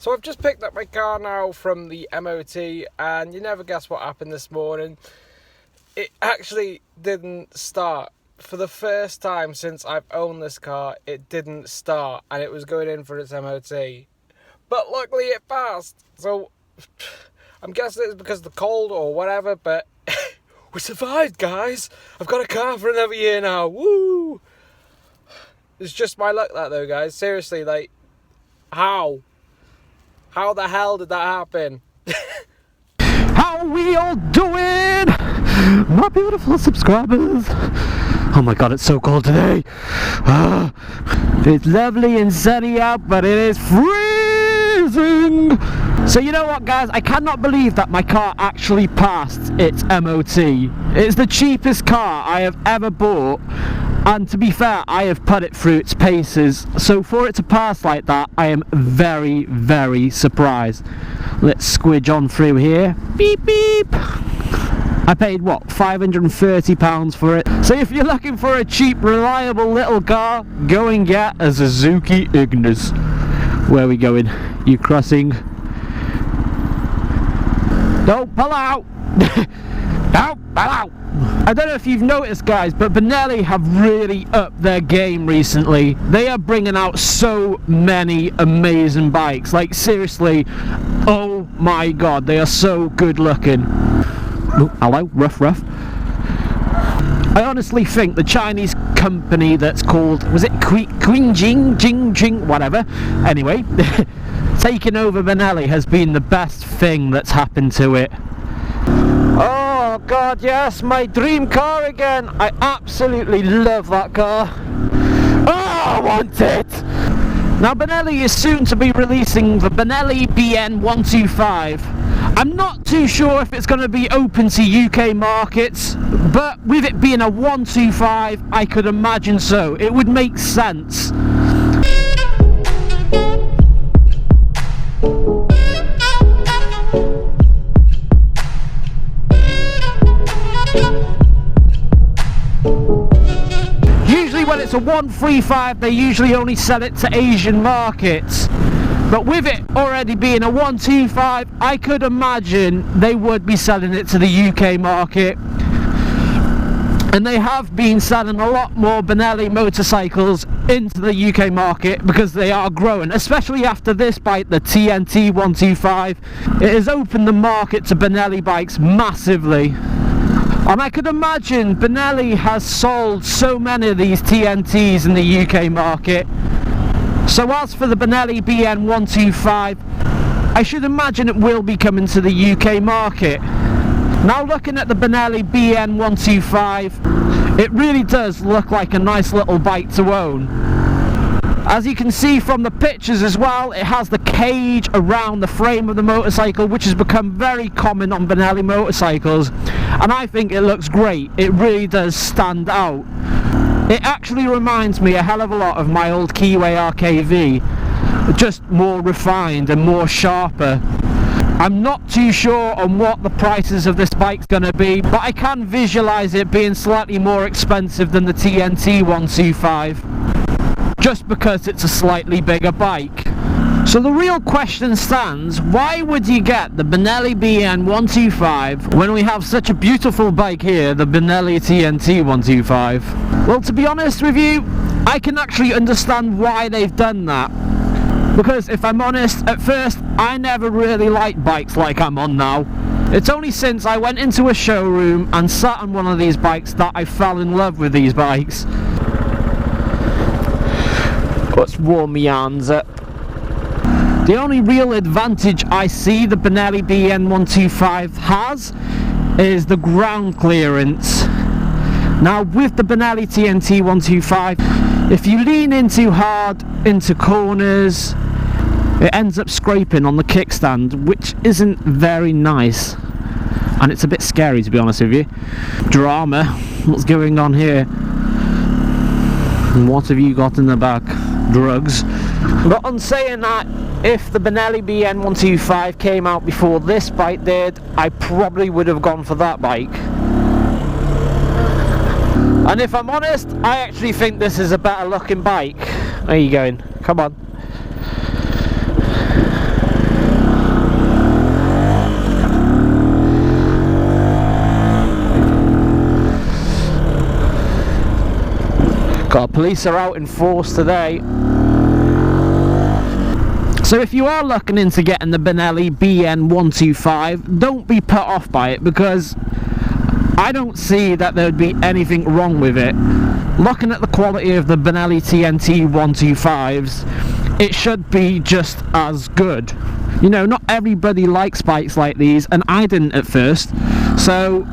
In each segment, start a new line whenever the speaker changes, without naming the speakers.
So I've just picked up my car now from the MOT, and you never guess what happened this morning. It actually didn't start. For the first time since I've owned this car, it didn't start, and it was going in for its MOT. But luckily it passed, so I'm guessing it's because of the cold or whatever, but we survived, guys. I've got a car for another year now. Woo! It's just my luck, that though, guys. Seriously, like, how? How the hell did that happen?
How are we all doing? My beautiful subscribers. Oh my god, it's so cold today. It's lovely and sunny out, but it is freezing. So you know what, guys? I cannot believe that my car actually passed its MOT. It's the cheapest car I have ever bought. And to be fair, I have put it through its paces. So for it to pass like that, I am very, very surprised. Let's squidge on through here. Beep, beep. I paid, what, £530 for it. So if you're looking for a cheap, reliable little car, go and get a Suzuki Ignis. Where are we going? You crossing? Don't pull out! Don't pull out! I don't know if you've noticed, guys, but Benelli have really upped their game recently. They are bringing out so many amazing bikes. Like, seriously, oh my god, they are so good looking. Oh, hello, rough. I honestly think the Chinese company that's called, was it Jing, whatever. Anyway, taking over Benelli has been the best thing that's happened to it. Oh god, yes, my dream car again. I absolutely love that car. Oh, I want it. Now Benelli is soon to be releasing the Benelli BN125. I'm not too sure if it's going to be open to UK markets, but with it being a 125, I could imagine so. It would make sense. Usually when it's a 135, they usually only sell it to Asian markets. But with it already being a 125, I could imagine they would be selling it to the UK market. And they have been selling a lot more Benelli motorcycles into the UK market because they are growing, especially after this bike, the TNT 125. It has opened the market to Benelli bikes massively. And I could imagine Benelli has sold so many of these TNTs in the UK market. So as for the Benelli BN125, I should imagine it will be coming to the UK market. Now looking at the Benelli BN125, it really does look like a nice little bike to own. As you can see from the pictures as well, it has the cage around the frame of the motorcycle, which has become very common on Benelli motorcycles, and I think it looks great. It really does stand out. It actually reminds me a hell of a lot of my old Kiwi RKV, just more refined and more sharper. I'm not too sure on what the prices of this bike's going to be, but I can visualise it being slightly more expensive than the TNT 125, just because it's a slightly bigger bike. So the real question stands, why would you get the Benelli BN125 when we have such a beautiful bike here, the Benelli TNT 125? Well, to be honest with you, I can actually understand why they've done that. Because if I'm honest, at first I never really liked bikes like I'm on now. It's only since I went into a showroom and sat on one of these bikes that I fell in love with these bikes. Let's warm my hands up. The only real advantage I see the Benelli BN125 has is the ground clearance. Now with the Benelli TNT 125, if you lean in too hard into corners, it ends up scraping on the kickstand, which isn't very nice. And it's a bit scary, to be honest with you. Drama, what's going on here? And what have you got in the back? Drugs. But on saying that, if the Benelli BN125 came out before this bike did, I probably would have gone for that bike. And if I'm honest, I actually think this is a better looking bike. Where are you going? Come on. Well, police are out in force today. So if you are looking into getting the Benelli BN125, don't be put off by it, because I don't see that there would be anything wrong with it. Looking at the quality of the Benelli TNT 125s, it should be just as good. You know, not everybody likes bikes like these, and I didn't at first. So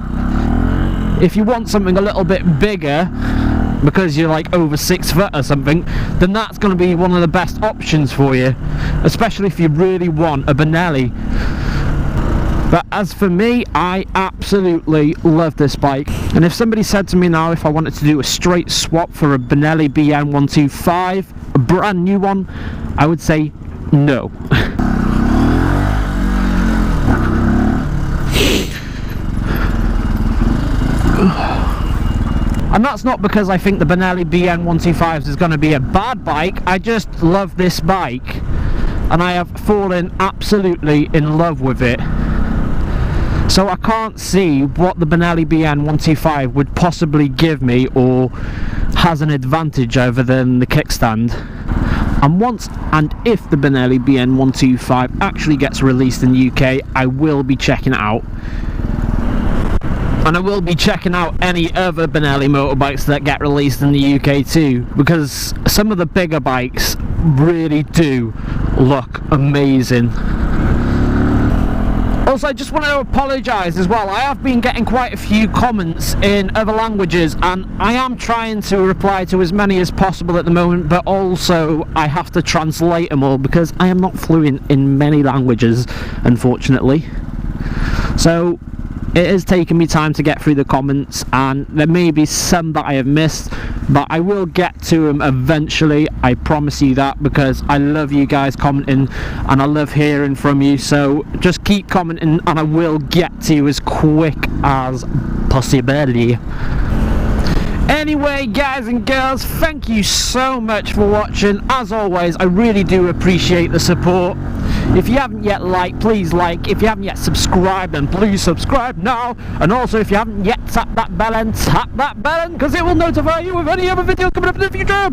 if you want something a little bit bigger, because you're like over 6 foot or something, then that's going to be one of the best options for you, especially if you really want a Benelli. But as for me, I absolutely love this bike, and if somebody said to me now if I wanted to do a straight swap for a Benelli BN125, a brand new one, I would say no. And that's not because I think the Benelli BN125s is going to be a bad bike. I just love this bike, and I have fallen absolutely in love with it. So I can't see what the Benelli BN125 would possibly give me or has an advantage over than the kickstand. And once and if the Benelli BN125 actually gets released in the UK, I will be checking it out. And I will be checking out any other Benelli motorbikes that get released in the UK too, because some of the bigger bikes really do look amazing. Also, I just want to apologise as well. I have been getting quite a few comments in other languages, and I am trying to reply to as many as possible at the moment, but also I have to translate them all because I am not fluent in many languages, unfortunately. So it has taken me time to get through the comments, and there may be some that I have missed, but I will get to them eventually, I promise you that, because I love you guys commenting and I love hearing from you. So just keep commenting and I will get to you as quick as possible. Anyway, guys and girls, thank you so much for watching. As always, I really do appreciate the support. If you haven't yet liked, please like. If you haven't yet subscribed, then please subscribe now. And also, if you haven't yet tapped that bell, then tap that bell, because it will notify you of any other video coming up in the future.